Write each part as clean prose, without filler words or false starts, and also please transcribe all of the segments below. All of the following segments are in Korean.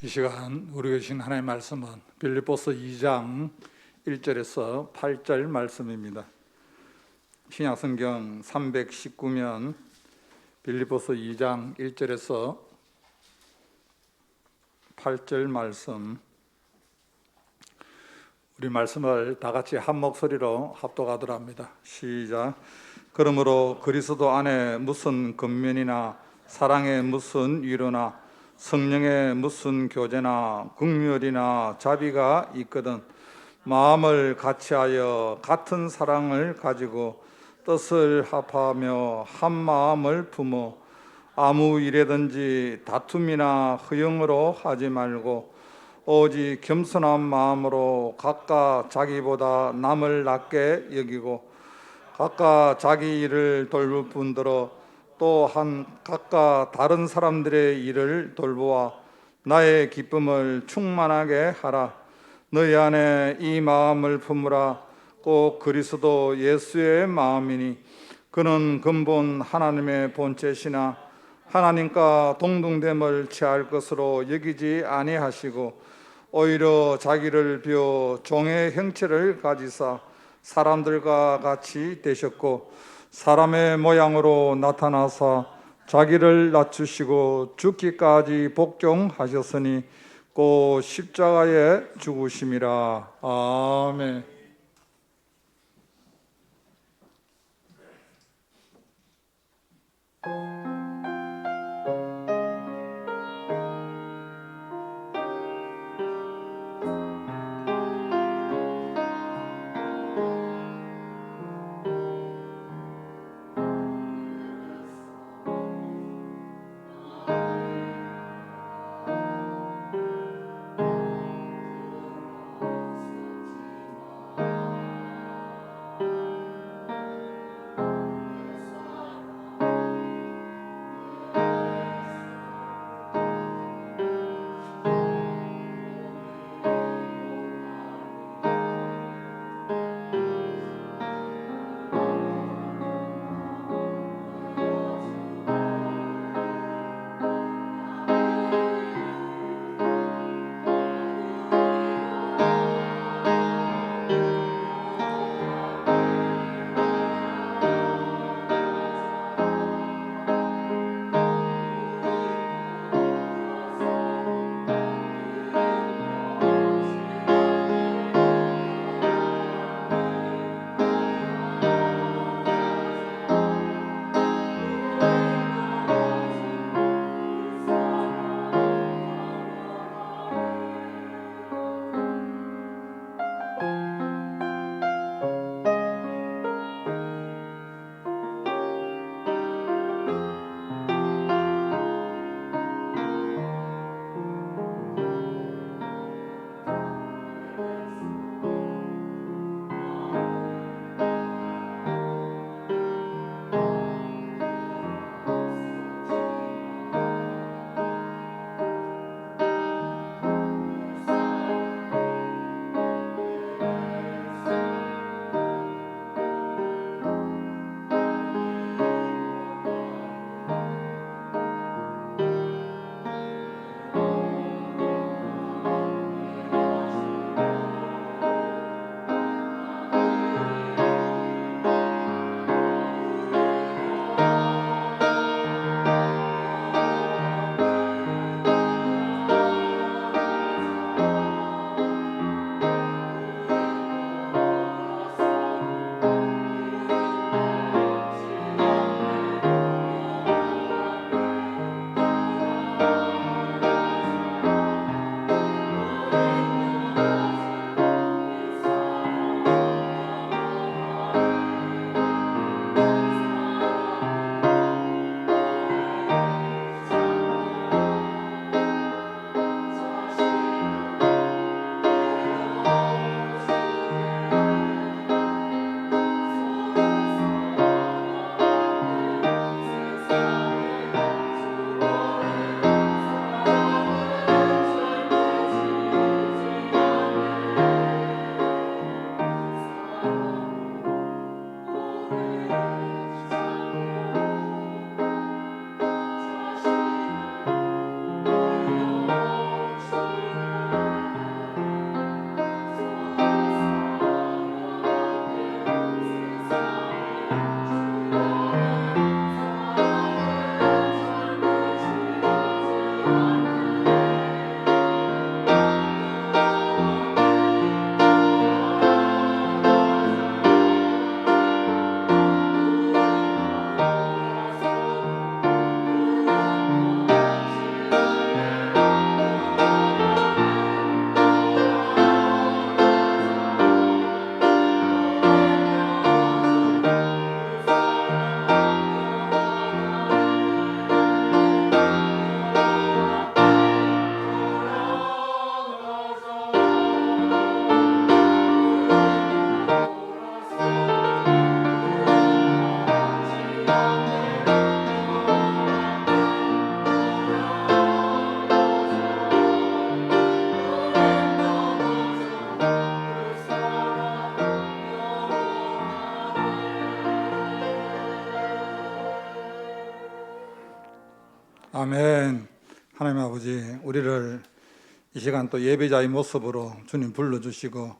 이 시간 우리 주신 하나님의 말씀은 빌립보서 2장 1절에서 8절 말씀입니다. 신약성경 319면 빌립보서 2장 1절에서 8절 말씀, 우리 말씀을 다 같이 한 목소리로 합독하도록 합니다. 시작. 그러므로 그리스도 안에 무슨 근면이나 사랑의 무슨 위로나 성령의 무슨 교제나 긍휼이나 자비가 있거든 마음을 같이하여 같은 사랑을 가지고 뜻을 합하며 한 마음을 품어 아무 일에든지 다툼이나 허영으로 하지 말고 오직 겸손한 마음으로 각각 자기보다 남을 낮게 여기고 각각 자기 일을 돌볼 뿐더러 또한 각각 다른 사람들의 일을 돌보아 나의 기쁨을 충만하게 하라. 너희 안에 이 마음을 품으라. 꼭 그리스도 예수의 마음이니 그는 근본 하나님의 본체시나 하나님과 동등됨을 취할 것으로 여기지 아니하시고 오히려 자기를 비워 종의 형체를 가지사 사람들과 같이 되셨고 사람의 모양으로 나타나사 자기를 낮추시고 죽기까지 복종하셨으니 곧 십자가에 죽으심이라. 아멘. 아멘. 하나님 아버지, 우리를 이 시간 또 예배자의 모습으로 주님 불러주시고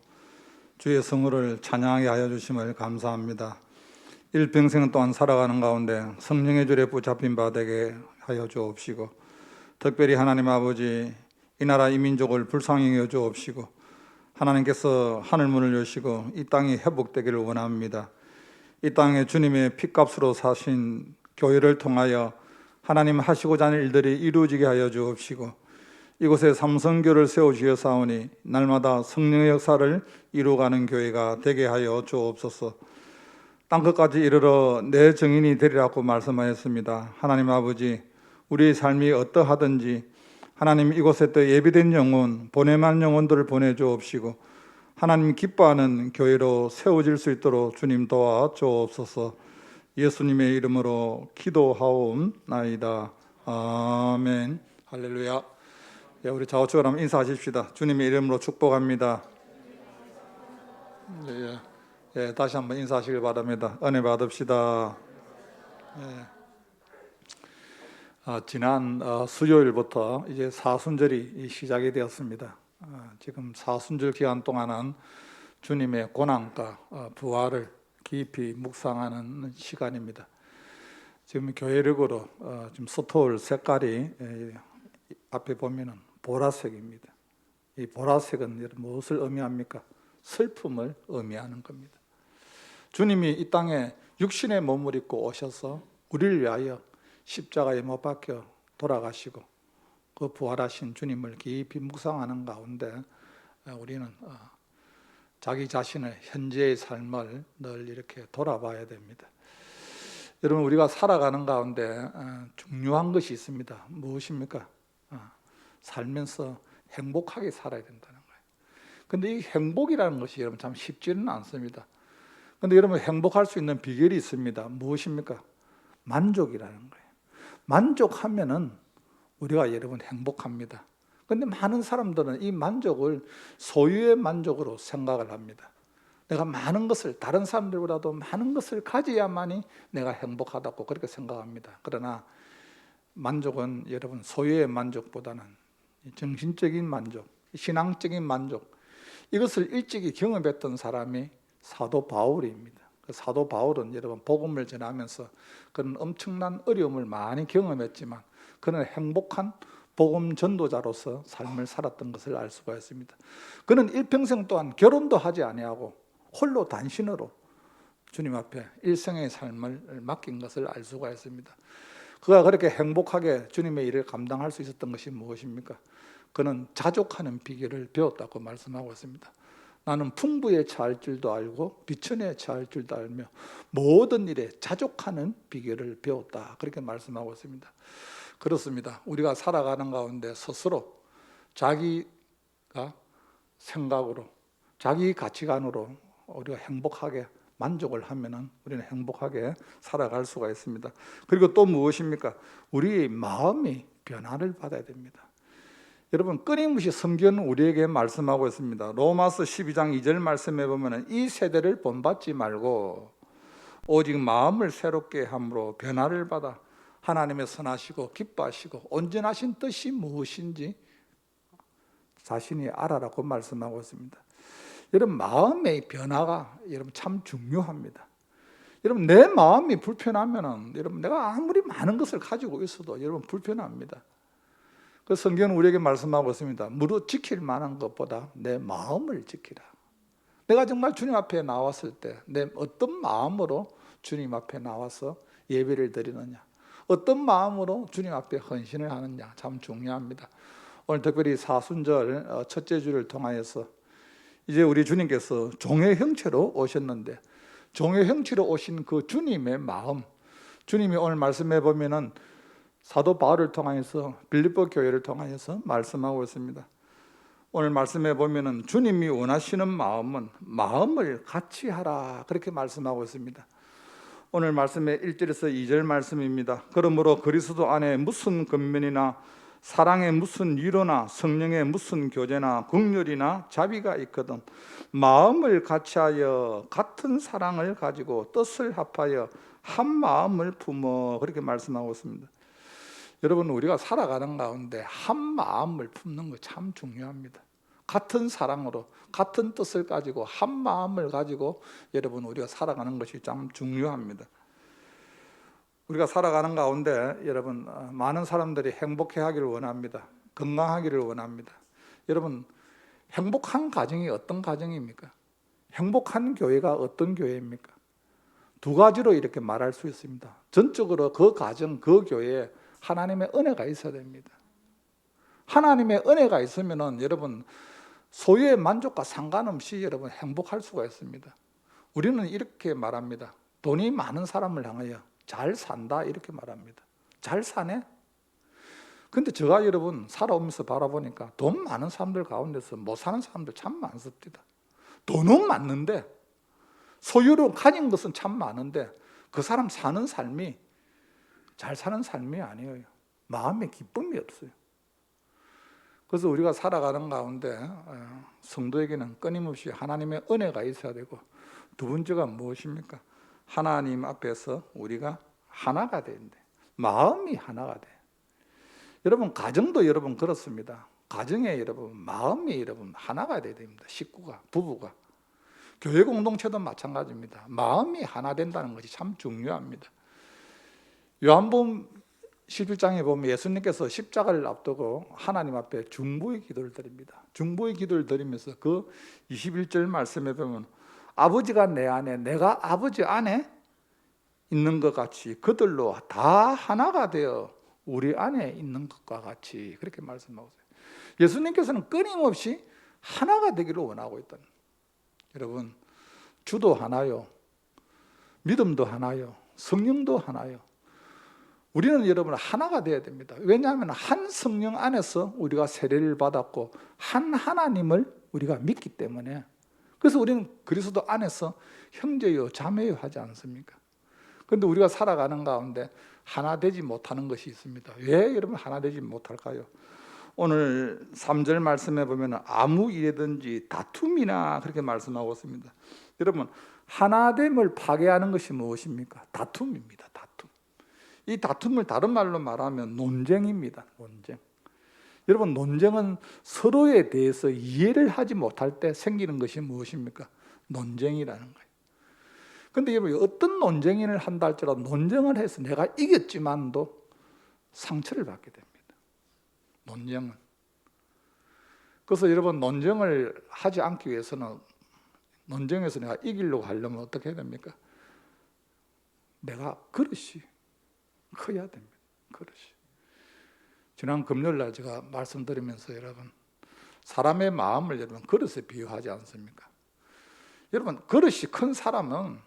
주의 성호를 찬양하게 하여 주심을 감사합니다. 일평생 동안 살아가는 가운데 성령의 줄에 붙잡힌 바 되게 하여 주옵시고, 특별히 하나님 아버지, 이 나라 이 민족을 불쌍히 여겨 주옵시고, 하나님께서 하늘문을 여시고 이 땅이 회복되기를 원합니다. 이 땅에 주님의 피값으로 사신 교회를 통하여 하나님 하시고자 하는 일들이 이루어지게 하여 주옵시고, 이곳에 삼성교를 세우시어사오니 날마다 성령의 역사를 이루어가는 교회가 되게 하여 주옵소서. 땅끝까지 이르러 내 증인이 되리라고 말씀하였습니다. 하나님 아버지, 우리의 삶이 어떠하든지 하나님 이곳에 또 예비된 영혼, 보내만 영혼들을 보내주옵시고 하나님 기뻐하는 교회로 세워질 수 있도록 주님 도와주옵소서. 예수님의 이름으로 기도하옵나이다. 아멘. 할렐루야. 예, 우리 좌우측을 한번 인사하십시다. 주님의 이름으로 축복합니다. 예, 다시 한번 인사하시길 바랍니다. 은혜 받읍시다. 지난 수요일부터 이제 사순절이 시작이 되었습니다. 지금 사순절 기간 동안은 주님의 고난과 부활을 깊이 묵상하는 시간입니다. 지금 교회력으로 지금 스톨 색깔이 앞에 보면은 보라색입니다. 이 보라색은 무엇을 의미합니까? 슬픔을 의미하는 겁니다. 주님이 이 땅에 육신의 몸을 입고 오셔서 우리를 위하여 십자가에 못 박혀 돌아가시고 그 부활하신 주님을 깊이 묵상하는 가운데 우리는 자기 자신의 현재의 삶을 늘 이렇게 돌아봐야 됩니다. 여러분, 우리가 살아가는 가운데 중요한 것이 있습니다. 무엇입니까? 살면서 행복하게 살아야 된다는 거예요. 근데 이 행복이라는 것이 여러분 참 쉽지는 않습니다. 근데 여러분, 행복할 수 있는 비결이 있습니다. 무엇입니까? 만족이라는 거예요. 만족하면은 우리가 여러분 행복합니다. 근데 많은 사람들은 이 만족을 소유의 만족으로 생각을 합니다. 내가 많은 것을, 다른 사람들보다도 많은 것을 가져야만이 내가 행복하다고 그렇게 생각합니다. 그러나 만족은 여러분 소유의 만족보다는 정신적인 만족, 신앙적인 만족, 이것을 일찍이 경험했던 사람이 사도 바울입니다. 사도 바울은 여러분 복음을 전하면서 그런 엄청난 어려움을 많이 경험했지만 그는 행복한 복음 전도자로서 삶을 살았던 것을 알 수가 있습니다. 그는 일평생 동안 결혼도 하지 아니하고 홀로 단신으로 주님 앞에 일생의 삶을 맡긴 것을 알 수가 있습니다. 그가 그렇게 행복하게 주님의 일을 감당할 수 있었던 것이 무엇입니까? 그는 자족하는 비결을 배웠다고 말씀하고 있습니다. 나는 풍부에 처할 줄도 알고 비천에 처할 줄도 알며 모든 일에 자족하는 비결을 배웠다, 그렇게 말씀하고 있습니다. 그렇습니다. 우리가 살아가는 가운데 스스로 자기가 생각으로, 자기 가치관으로 우리가 행복하게 만족을 하면은 우리는 행복하게 살아갈 수가 있습니다. 그리고 또 무엇입니까? 우리의 마음이 변화를 받아야 됩니다. 여러분, 끊임없이 성경은 우리에게 말씀하고 있습니다. 로마서 12장 2절 말씀해 보면 이 세대를 본받지 말고 오직 마음을 새롭게 함으로 변화를 받아 하나님의 선하시고 기뻐하시고 온전하신 뜻이 무엇인지 자신이 알아라고 말씀하고 있습니다. 여러분, 마음의 변화가 여러분 참 중요합니다. 여러분, 내 마음이 불편하면은 여러분 내가 아무리 많은 것을 가지고 있어도 여러분 불편합니다. 그 성경은 우리에게 말씀하고 있습니다. 무릇 지킬 만한 것보다 내 마음을 지키라. 내가 정말 주님 앞에 나왔을 때 내 어떤 마음으로 주님 앞에 나와서 예배를 드리느냐, 어떤 마음으로 주님 앞에 헌신을 하느냐 참 중요합니다. 오늘 특별히 사순절 첫째 주를 통하여서 이제 우리 주님께서 종의 형체로 오셨는데 종의 형체로 오신 그 주님의 마음, 주님이 오늘 말씀해 보면은 사도 바울을 통하여서 빌립보 교회를 통하여서 말씀하고 있습니다. 오늘 말씀해 보면은 주님이 원하시는 마음은 마음을 같이 하라, 그렇게 말씀하고 있습니다. 오늘 말씀의 1절에서 2절 말씀입니다. 그러므로 그리스도 안에 무슨 근면이나 사랑에 무슨 위로나 성령에 무슨 교제나 긍휼이나 자비가 있거든 마음을 같이하여 같은 사랑을 가지고 뜻을 합하여 한 마음을 품어, 그렇게 말씀하고 있습니다. 여러분, 우리가 살아가는 가운데 한 마음을 품는 거 참 중요합니다. 같은 사랑으로 같은 뜻을 가지고 한 마음을 가지고 여러분 우리가 살아가는 것이 참 중요합니다. 우리가 살아가는 가운데 여러분 많은 사람들이 행복해 하기를 원합니다. 건강하기를 원합니다. 여러분, 행복한 가정이 어떤 가정입니까? 행복한 교회가 어떤 교회입니까? 두 가지로 이렇게 말할 수 있습니다. 전적으로 그 가정, 그 교회에 하나님의 은혜가 있어야 됩니다. 하나님의 은혜가 있으면은 여러분 소유의 만족과 상관없이 여러분 행복할 수가 있습니다. 우리는 이렇게 말합니다. 돈이 많은 사람을 향하여 잘 산다 이렇게 말합니다. 잘 사네? 근데 제가 여러분 살아오면서 바라보니까 돈 많은 사람들 가운데서 못 사는 사람들 참 많습니다. 돈은 많는데 소유로 가진 것은 참 많은데 그 사람 사는 삶이 잘 사는 삶이 아니에요. 마음에 기쁨이 없어요. 그래서 우리가 살아가는 가운데 성도에게는 끊임없이 하나님의 은혜가 있어야 되고, 두 번째가 무엇입니까? 하나님 앞에서 우리가 하나가 되는데 마음이 하나가 돼. 여러분 가정도 여러분 그렇습니다. 가정에 여러분 마음이 여러분 하나가 돼야 됩니다. 식구가, 부부가. 교회 공동체도 마찬가지입니다. 마음이 하나 된다는 것이 참 중요합니다. 요한복음 11장에 보면 예수님께서 십자가를 앞두고 하나님 앞에 중보의 기도를 드립니다. 중보의 기도를 드리면서 그 21절 말씀에 보면 아버지가 내 안에 내가 아버지 안에 있는 것 같이 그들로 다 하나가 되어 우리 안에 있는 것과 같이 그렇게 말씀하고 있어요. 예수님께서는 끊임없이 하나가 되기를 원하고 있다는. 여러분, 주도 하나요, 믿음도 하나요, 성령도 하나요. 우리는 여러분 하나가 되어야 됩니다. 왜냐하면 한 성령 안에서 우리가 세례를 받았고 한 하나님을 우리가 믿기 때문에. 그래서 우리는 그리스도 안에서 형제요 자매요 하지 않습니까? 그런데 우리가 살아가는 가운데 하나 되지 못하는 것이 있습니다. 왜 여러분 하나 되지 못할까요? 오늘 3절 말씀에 보면 아무 일이든지 다툼이나 그렇게 말씀하고 있습니다. 여러분, 하나됨을 파괴하는 것이 무엇입니까? 다툼입니다. 다툼. 이 다툼을 다른 말로 말하면 논쟁입니다. 논쟁. 여러분, 논쟁은 서로에 대해서 이해를 하지 못할 때 생기는 것이 무엇입니까? 논쟁이라는 거예요. 그런데 여러분, 어떤 논쟁을 한다 할지라도 논쟁을 해서 내가 이겼지만도 상처를 받게 됩니다. 논쟁은. 그래서 여러분, 논쟁을 하지 않기 위해서는, 논쟁에서 내가 이기려고 하려면 어떻게 해야 됩니까? 내가 그릇이 커야 됩니다. 그릇이. 지난 금요일날 제가 말씀드리면서 여러분, 사람의 마음을 여러분 그릇에 비유하지 않습니까? 여러분, 그릇이 큰 사람은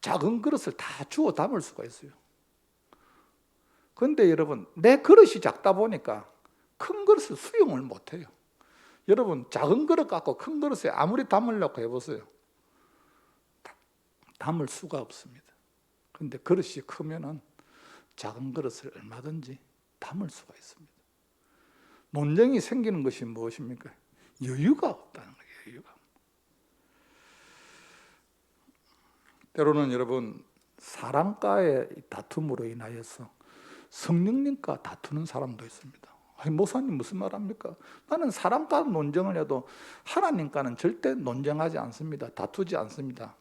작은 그릇을 다 주워 담을 수가 있어요. 그런데 여러분, 내 그릇이 작다 보니까 큰 그릇을 수용을 못해요. 여러분, 작은 그릇 갖고 큰 그릇에 아무리 담으려고 해보세요. 담을 수가 없습니다. 그런데 그릇이 크면은 작은 그릇을 얼마든지 담을 수가 있습니다. 논쟁이 생기는 것이 무엇입니까? 여유가 없다는 거예요. 여유가. 때로는 여러분, 사랑과의 다툼으로 인하여서 성령님과 다투는 사람도 있습니다. 아니, 목사님 무슨 말합니까? 나는 사람과 논쟁을 해도 하나님과는 절대 논쟁하지 않습니다. 다투지 않습니다.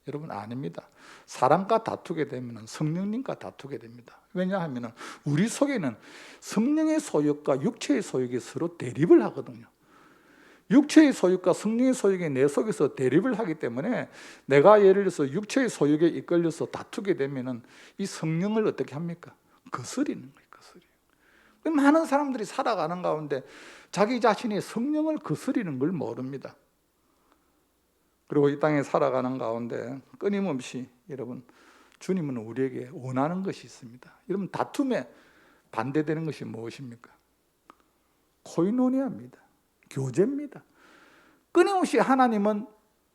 여러분, 아닙니다. 사람과 다투게 되면 성령님과 다투게 됩니다. 왜냐하면 우리 속에는 성령의 소욕과 육체의 소욕이 서로 대립을 하거든요. 육체의 소욕과 성령의 소욕이 내 속에서 대립을 하기 때문에 내가 예를 들어서 육체의 소욕에 이끌려서 다투게 되면 이 성령을 어떻게 합니까? 거스리는 거예요. 거스리. 많은 사람들이 살아가는 가운데 자기 자신이 성령을 거스리는 걸 모릅니다. 그리고 이 땅에 살아가는 가운데 끊임없이 여러분, 주님은 우리에게 원하는 것이 있습니다. 여러분, 다툼에 반대되는 것이 무엇입니까? 코이노니아입니다. 교제입니다. 끊임없이 하나님은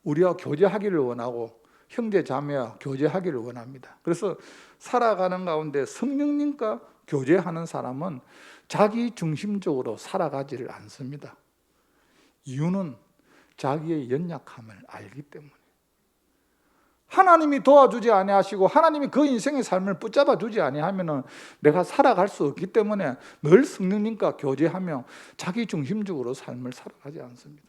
우리와 교제하기를 원하고 형제 자매와 교제하기를 원합니다. 그래서 살아가는 가운데 성령님과 교제하는 사람은 자기 중심적으로 살아가지를 않습니다. 이유는 자기의 연약함을 알기 때문에. 하나님이 도와주지 아니하시고 하나님이 그 인생의 삶을 붙잡아 주지 아니하면은 내가 살아갈 수 없기 때문에 늘 성령님과 교제하며 자기 중심적으로 삶을 살아가지 않습니다.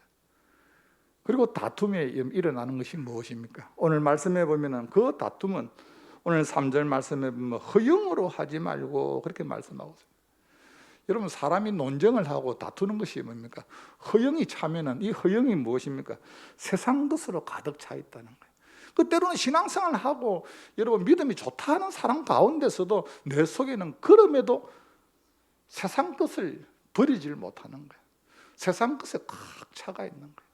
그리고 다툼이 일어나는 것이 무엇입니까? 오늘 말씀해 보면은 그 다툼은 오늘 3절 말씀해 보면 허영으로 하지 말고 그렇게 말씀하고 있습니다. 여러분, 사람이 논쟁을 하고 다투는 것이 뭡니까? 허영이 차면은 이 허영이 무엇입니까? 세상 것으로 가득 차 있다는 거예요. 그 때로는 신앙생활을 하고 여러분 믿음이 좋다 하는 사람 가운데서도 내 속에는 그럼에도 세상 것을 버리질 못하는 거예요. 세상 것에 꽉 차가 있는 거예요.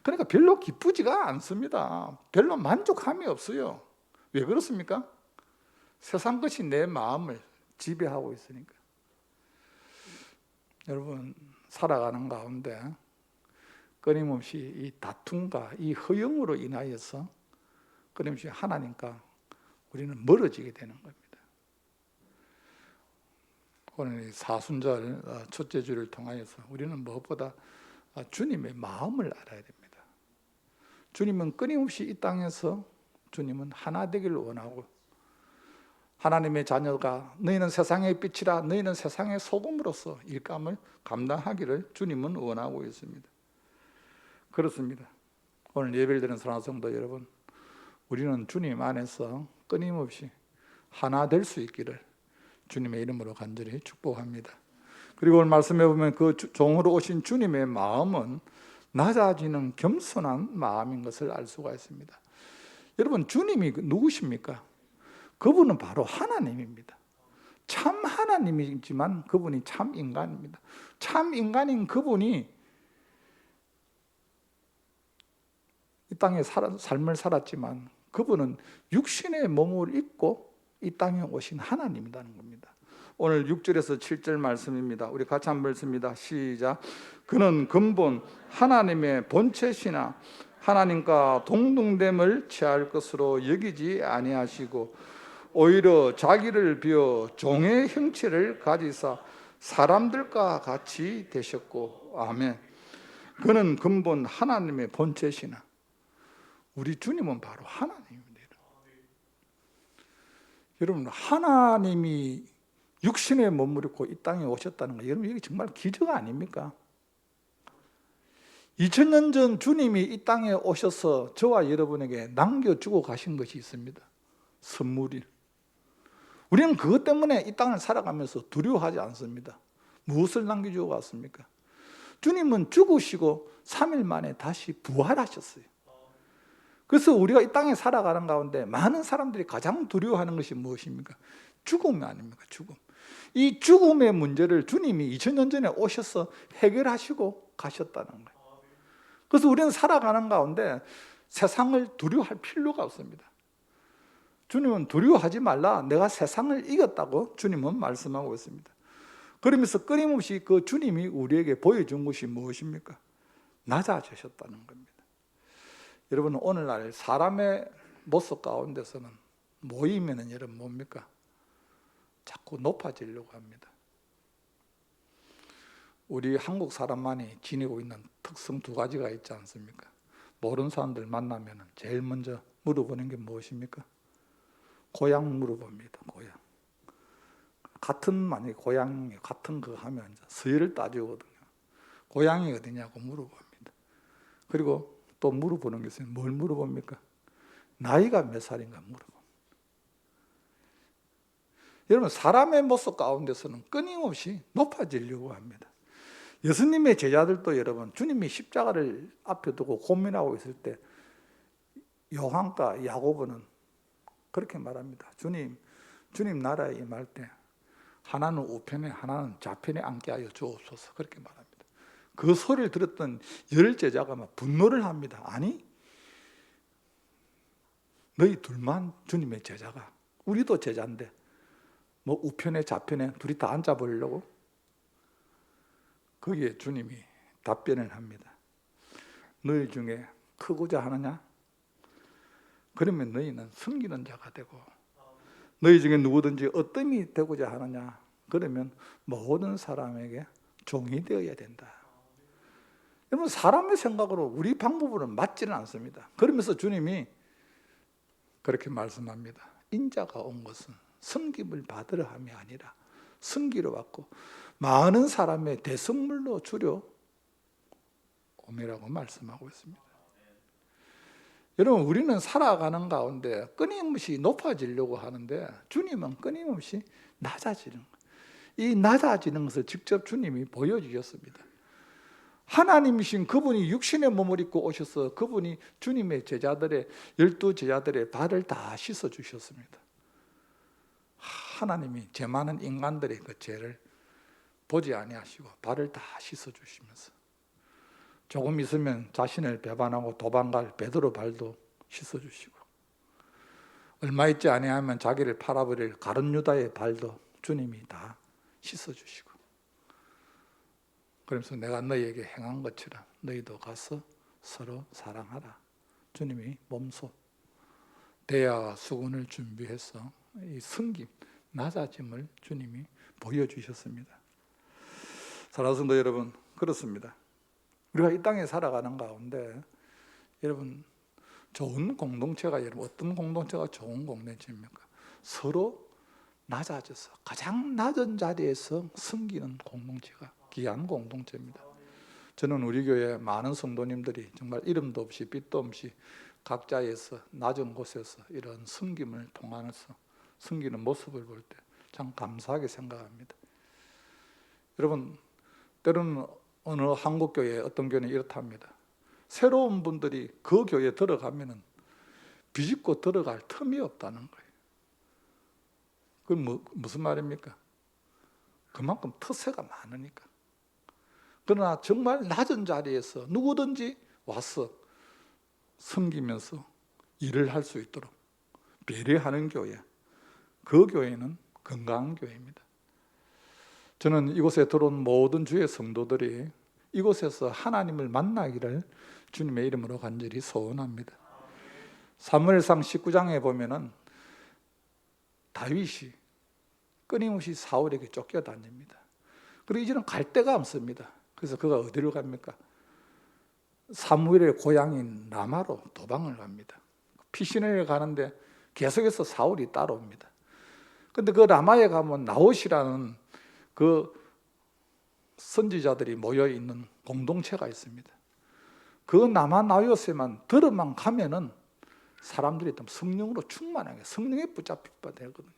그러니까 별로 기쁘지가 않습니다. 별로 만족함이 없어요. 왜 그렇습니까? 세상 것이 내 마음을 지배하고 있으니까. 여러분, 살아가는 가운데 끊임없이 이 다툼과 이 허영으로 인하여서 끊임없이 하나님과 우리는 멀어지게 되는 겁니다. 오늘 사순절 첫째 주를 통하여서 우리는 무엇보다 주님의 마음을 알아야 됩니다. 주님은 끊임없이 이 땅에서 주님은 하나 되기를 원하고, 하나님의 자녀가 너희는 세상의 빛이라 너희는 세상의 소금으로서 일감을 감당하기를 주님은 원하고 있습니다. 그렇습니다. 오늘 예배를 드리는 사랑하는 성도 여러분, 우리는 주님 안에서 끊임없이 하나 될 수 있기를 주님의 이름으로 간절히 축복합니다. 그리고 오늘 말씀해 보면 그 종으로 오신 주님의 마음은 낮아지는 겸손한 마음인 것을 알 수가 있습니다. 여러분, 주님이 누구십니까? 그분은 바로 하나님입니다. 참 하나님이지만 그분이 참 인간입니다. 참 인간인 그분이 이 땅에 삶을 살았지만 그분은 육신의 몸을 입고 이 땅에 오신 하나님이라는 겁니다. 오늘 6절에서 7절 말씀입니다. 우리 같이 한번 읽습니다. 시작. 그는 근본 하나님의 본체시나 하나님과 동등됨을 취할 것으로 여기지 아니하시고 오히려 자기를 비워 종의 형체를 가지사 사람들과 같이 되셨고. 아멘. 그는 근본 하나님의 본체시나, 우리 주님은 바로 하나님입니다. 여러분, 하나님이 육신의 몸을 입고 이 땅에 오셨다는 거, 여러분 이게 정말 기적 아닙니까? 2000년 전 주님이 이 땅에 오셔서 저와 여러분에게 남겨주고 가신 것이 있습니다. 선물이. 우리는 그것 때문에 이 땅을 살아가면서 두려워하지 않습니다. 무엇을 남겨주고 갔습니까? 주님은 죽으시고 3일 만에 다시 부활하셨어요. 그래서 우리가 이 땅에 살아가는 가운데 많은 사람들이 가장 두려워하는 것이 무엇입니까? 죽음 아닙니까? 죽음. 이 죽음의 문제를 주님이 2000년 전에 오셔서 해결하시고 가셨다는 거예요. 그래서 우리는 살아가는 가운데 세상을 두려워할 필요가 없습니다. 주님은 두려워하지 말라, 내가 세상을 이겼다고 주님은 말씀하고 있습니다. 그러면서 끊임없이 그 주님이 우리에게 보여준 것이 무엇입니까? 낮아지셨다는 겁니다. 여러분, 오늘날 사람의 모습 가운데서는 모이면은 여러분 뭡니까? 자꾸 높아지려고 합니다. 우리 한국 사람만이 지니고 있는 특성 2가지가 있지 않습니까? 모르는 사람들 만나면 제일 먼저 물어보는 게 무엇입니까? 고향 물어봅니다. 고향. 만약에 고향이 같은 거 하면 서열을 따지거든요. 고향이 어디냐고 물어봅니다. 그리고 또 물어보는 게 있어요. 뭘 물어봅니까? 나이가 몇 살인가 물어봅니다. 여러분, 사람의 모습 가운데서는 끊임없이 높아지려고 합니다. 예수님의 제자들도 여러분, 주님이 십자가를 앞에 두고 고민하고 있을 때 요한과 야고보는 그렇게 말합니다. 주님 나라에 임할 때 하나는 우편에 하나는 좌편에 앉게 하여 주옵소서. 그렇게 말합니다. 그 소리를 들었던 10 제자가 막 분노를 합니다. 아니, 너희 둘만 주님의 제자가, 우리도 제자인데 뭐 우편에 좌편에 둘이 다 앉아보려고? 거기에 주님이 답변을 합니다. 너희 중에 크고자 하느냐? 그러면 너희는 섬기는 자가 되고, 너희 중에 누구든지 어뜸이 되고자 하느냐? 그러면 모든 사람에게 종이 되어야 된다. 여러분, 사람의 생각으로 우리 방법으로는 맞지는 않습니다. 그러면서 주님이 그렇게 말씀합니다. 인자가 온 것은 섬김을 받으려 함이 아니라 섬기러 왔고 많은 사람의 대성물로 주려 옴이라고 말씀하고 있습니다. 여러분, 우리는 살아가는 가운데 끊임없이 높아지려고 하는데 주님은 끊임없이 낮아지는 거예요. 이 낮아지는 것을 직접 주님이 보여주셨습니다. 하나님이신 그분이 육신의 몸을 입고 오셔서 그분이 주님의 제자들의 12제자들의 발을 다 씻어주셨습니다. 하나님이 죄 많은 인간들의 그 죄를 보지 아니하시고 발을 다 씻어주시면서 조금 있으면 자신을 배반하고 도망갈 베드로 발도 씻어주시고 얼마 있지 아니하면 자기를 팔아버릴 가룟 유다의 발도 주님이 다 씻어주시고 그러면서 내가 너희에게 행한 것처럼 너희도 가서 서로 사랑하라. 주님이 몸소 대야와 수군을 준비해서 이 섬김, 낮아짐을 주님이 보여주셨습니다. 사랑하는 성도 여러분, 그렇습니다. 우리가 이 땅에 살아가는 가운데 여러분 좋은 공동체가 여러분 어떤 공동체가 좋은 공동체입니까? 서로 낮아져서 가장 낮은 자리에서 섬기는 공동체가 귀한 공동체입니다. 저는 우리 교회 많은 성도님들이 정말 이름도 없이 빛도 없이 각자에서 낮은 곳에서 이런 섬김을 통하면서 섬기는 모습을 볼 때 참 감사하게 생각합니다. 여러분, 때로는 어느 한국 교회 어떤 교회는 이렇답니다. 새로운 분들이 그 교회에 들어가면은 비집고 들어갈 틈이 없다는 거예요. 그건 무슨 말입니까? 그만큼 터세가 많으니까. 그러나 정말 낮은 자리에서 누구든지 와서 섬기면서 일을 할 수 있도록 배려하는 교회, 그 교회는 건강한 교회입니다. 저는 이곳에 들어온 모든 주의 성도들이 이곳에서 하나님을 만나기를 주님의 이름으로 간절히 소원합니다. 사무엘상 19장에 보면은 다윗이 끊임없이 사울에게 쫓겨다닙니다. 그리고 이제는 갈 데가 없습니다. 그래서 그가 어디로 갑니까? 사무엘의 고향인 라마로 도방을 갑니다. 피신을 가는데 계속해서 사울이 따라옵니다. 그런데 그 라마에 가면 나옷이라는 그 선지자들이 모여 있는 공동체가 있습니다. 그 라마 나옷에만 들어만 가면은 사람들이 성령으로 충만하게 성령에 붙잡히게 되거든요.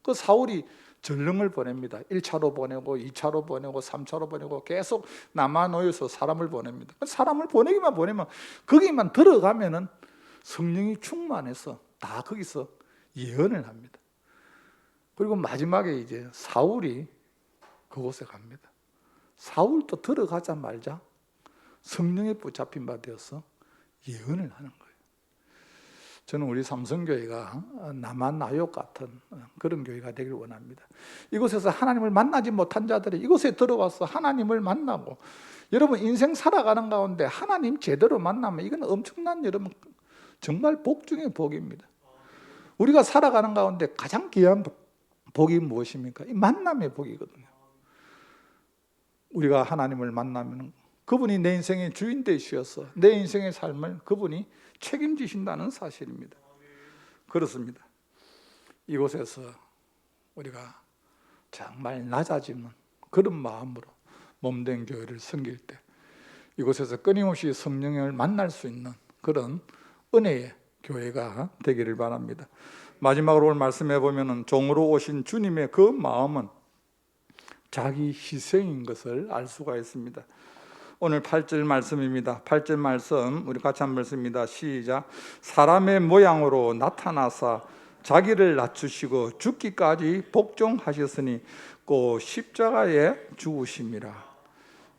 그 사울이 전령을 보냅니다. 1차로 보내고 2차로 보내고 3차로 보내고 계속 남아놓여서 사람을 보냅니다. 사람을 보내면 거기만 들어가면은 성령이 충만해서 다 거기서 예언을 합니다. 그리고 마지막에 이제 사울이 그곳에 갑니다. 사울도 들어가자 말자 성령에 붙잡힌 바 되어서 예언을 하는 거예요. 저는 우리 삼성교회가 남한나욕 같은 그런 교회가 되길 원합니다. 이곳에서 하나님을 만나지 못한 자들이 이곳에 들어와서 하나님을 만나고, 여러분 인생 살아가는 가운데 하나님 제대로 만나면 이건 엄청난, 여러분 정말 복 중에 복입니다. 우리가 살아가는 가운데 가장 귀한 복이 무엇입니까? 이 만남의 복이거든요. 우리가 하나님을 만나면 그분이 내 인생의 주인 되시어서 내 인생의 삶을 그분이 책임지신다는 사실입니다. 그렇습니다. 이곳에서 우리가 정말 낮아지는 그런 마음으로 몸된 교회를 섬길 때 이곳에서 끊임없이 성령을 만날 수 있는 그런 은혜의 교회가 되기를 바랍니다. 마지막으로 오늘 말씀해 보면 종으로 오신 주님의 그 마음은 자기 희생인 것을 알 수가 있습니다. 오늘 8절 말씀입니다. 8절 말씀 우리 같이 한번 읽습니다. 시작. 사람의 모양으로 나타나사 자기를 낮추시고 죽기까지 복종하셨으니 곧 십자가에 죽으심이라.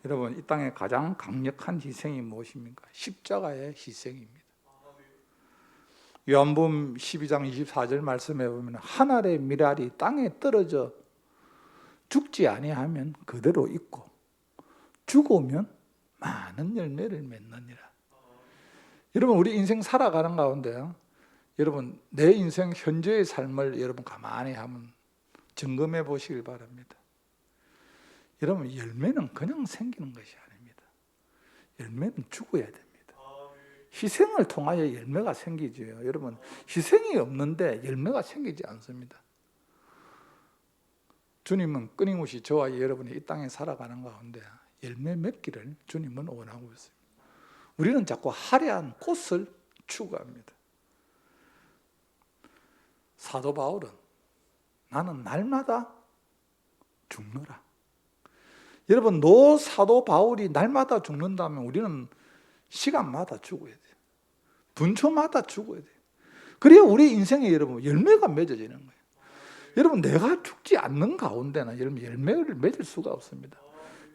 여러분, 이 땅의 가장 강력한 희생이 무엇입니까? 십자가의 희생입니다. 요한복음 12장 24절 말씀해 보면 한 알의 밀알이 땅에 떨어져 죽지 아니하면 그대로 있고 죽으면 많은 열매를 맺느니라. 여러분, 우리 인생 살아가는 가운데 여러분 내 인생 현재의 삶을 여러분 가만히 한번 점검해 보시길 바랍니다. 여러분, 열매는 그냥 생기는 것이 아닙니다. 열매는 죽어야 됩니다. 희생을 통하여 열매가 생기지요. 여러분, 희생이 없는데 열매가 생기지 않습니다. 주님은 끊임없이 저와 여러분이 이 땅에 살아가는 가운데 열매 맺기를 주님은 원하고 있습니다. 우리는 자꾸 화려한 꽃을 추구합니다. 사도 바울은 나는 날마다 죽노라. 여러분, 노 사도 바울이 날마다 죽는다면 우리는 시간마다 죽어야 돼요. 분초마다 죽어야 돼요. 그래야 우리 인생에 여러분 열매가 맺어지는 거예요. 여러분, 내가 죽지 않는 가운데는 여러분 열매를 맺을 수가 없습니다.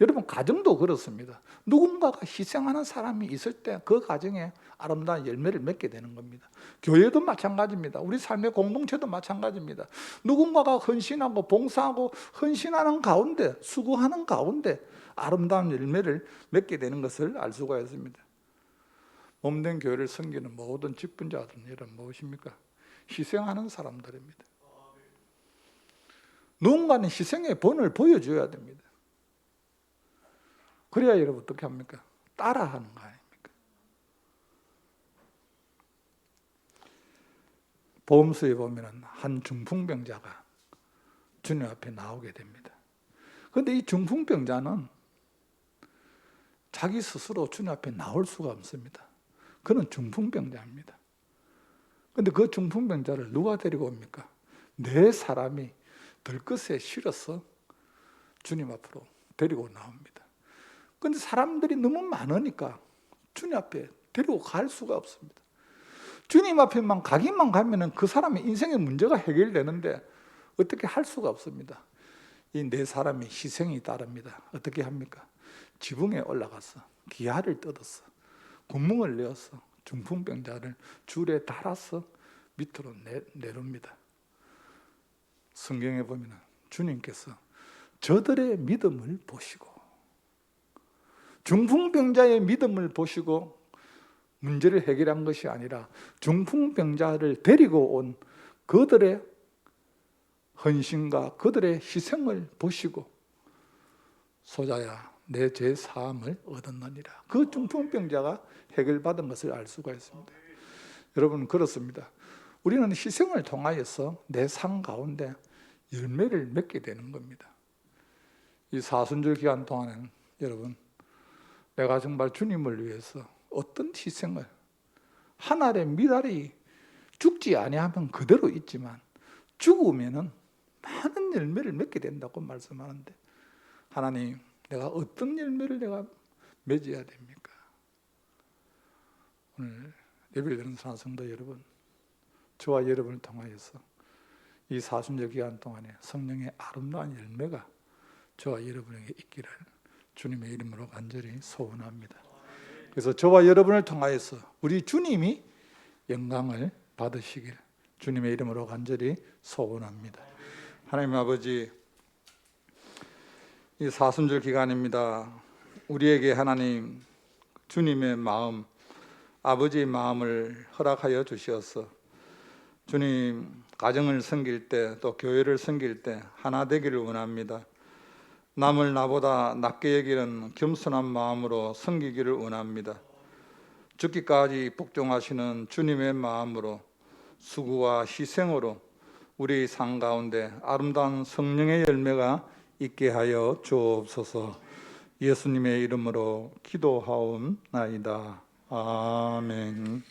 여러분, 가정도 그렇습니다. 누군가가 희생하는 사람이 있을 때 그 가정에 아름다운 열매를 맺게 되는 겁니다. 교회도 마찬가지입니다. 우리 삶의 공동체도 마찬가지입니다. 누군가가 헌신하고 봉사하고 헌신하는 가운데, 수고하는 가운데 아름다운 열매를 맺게 되는 것을 알 수가 있습니다. 몸된 교회를 섬기는 모든 직분자들은 여러분 무엇입니까? 희생하는 사람들입니다. 누군가는 희생의 본을 보여줘야 됩니다. 그래야 여러분 어떻게 합니까? 따라하는 거 아닙니까? 보험서에 보면 한 중풍병자가 주님 앞에 나오게 됩니다. 그런데 이 중풍병자는 자기 스스로 주님 앞에 나올 수가 없습니다. 그는 중풍병자입니다. 그런데 그 중풍병자를 누가 데리고 옵니까? 네 사람이 들것에 실어서 주님 앞으로 데리고 나옵니다. 그런데 사람들이 너무 많으니까 주님 앞에 데리고 갈 수가 없습니다. 주님 앞에만 가기만 가면은 그 사람의 인생의 문제가 해결되는데 어떻게 할 수가 없습니다. 이 네 사람이 희생이 따릅니다. 어떻게 합니까? 지붕에 올라가서 기아를 뜯었어. 구멍을 내어서 중풍병자를 줄에 달아서 밑으로 내립니다. 성경에 보면 주님께서 저들의 믿음을 보시고, 중풍병자의 믿음을 보시고 문제를 해결한 것이 아니라 중풍병자를 데리고 온 그들의 헌신과 그들의 희생을 보시고 소자야 내 죄 사함을 얻었느니라. 그 중풍병자가 해결받은 것을 알 수가 있습니다. 여러분, 그렇습니다. 우리는 희생을 통하여서 내 삶 가운데 열매를 맺게 되는 겁니다. 이 사순절 기간 동안에는 여러분, 내가 정말 주님을 위해서 어떤 희생을, 한 알의 밀알이 죽지 아니하면 그대로 있지만 죽으면은 많은 열매를 맺게 된다고 말씀하는데, 하나님, 내가 어떤 열매를 내가 맺어야 됩니까? 오늘 예배를 드리는 성도 여러분, 저와 여러분을 통하여서 이 사순절 기간 동안에 성령의 아름다운 열매가 저와 여러분에게 있기를 주님의 이름으로 간절히 소원합니다. 그래서 저와 여러분을 통하여서 우리 주님이 영광을 받으시길 주님의 이름으로 간절히 소원합니다. 하나님 아버지, 이 사순절 기간입니다. 우리에게 하나님 주님의 마음, 아버지의 마음을 허락하여 주시어서 주님 가정을 섬길 때, 또 교회를 섬길 때 하나 되기를 원합니다. 남을 나보다 낮게 여기는 겸손한 마음으로 섬기기를 원합니다. 죽기까지 복종하시는 주님의 마음으로 수고와 희생으로 우리 삶 가운데 아름다운 성령의 열매가 있게 하여 주옵소서. 예수님의 이름으로 기도하옵나이다. 아멘.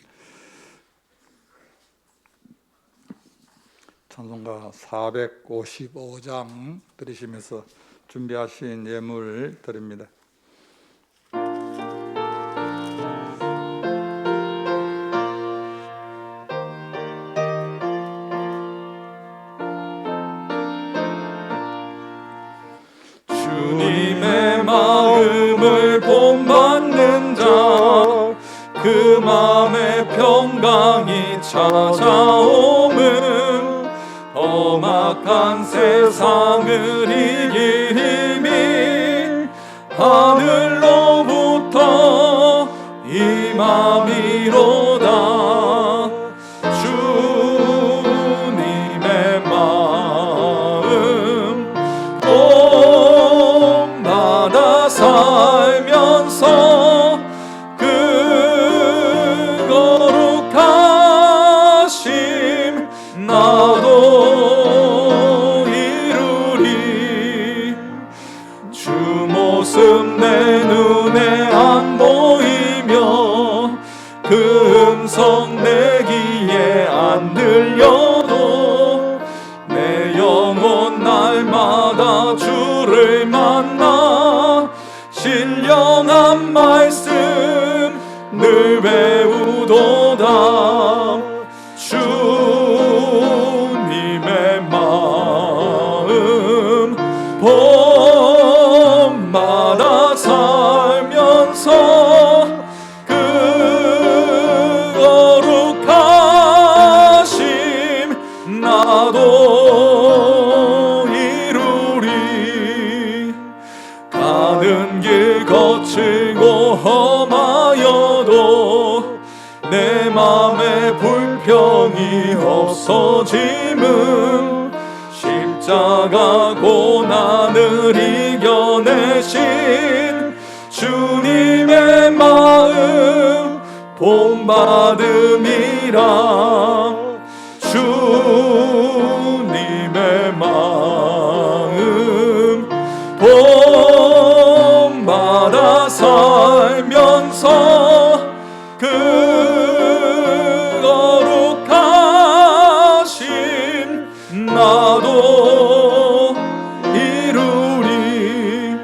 찬송가 455장 들으시면서 준비하신 예물 드립니다. 주님의 마음을 본받는 자, 그 마음의 평강이 찾아오면 험악한 세상을 이길 힘이 하늘로부터 임함이로다. 주님의 마음 본받아 살면서 그 주를 배우도다. 주님의 마음 봄마다 살면서 그 거룩하심 나도 이루리. 가는 길 거칠고 험하여도 내 맘에 불평이 없어짐은 십자가 고난을 이겨내신 주님의 마음 본받음이라. 주님의 마음 본받아 살면서 그 거룩하심 나도 이루리.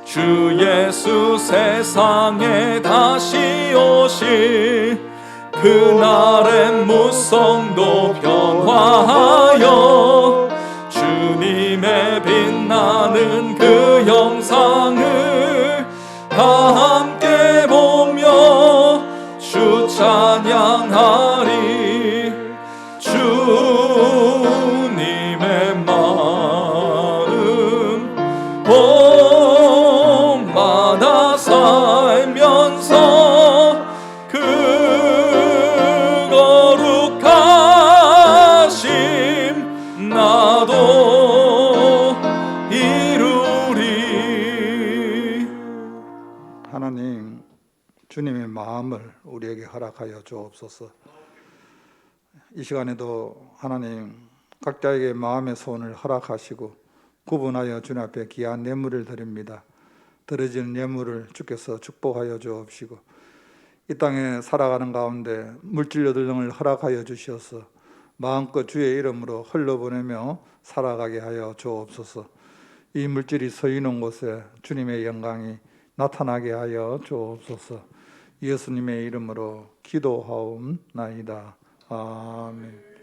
주 예수 세상에 다시 오실 그날엔 무성도 변화하여 주님의 빛나는 그 영상을 다 함께 보며 주 찬양하리. 주님의 마음 봄마다 살면서 그 거룩하심 나도 이루리. 하나님, 주님의 마음을 우리에게 허락하여 주옵소서. 이 시간에도 하나님 각자에게 마음의 소원을 허락하시고 구분하여 주님 앞에 귀한 예물을 드립니다. 드려지는 예물을 주께서 축복하여 주옵시고 이 땅에 살아가는 가운데 물질료들 등을 허락하여 주시어서 마음껏 주의 이름으로 흘러보내며 살아가게 하여 주옵소서. 이 물질이 서 있는 곳에 주님의 영광이 나타나게 하여 주옵소서. 예수님의 이름으로 기도하옵나이다. 아멘.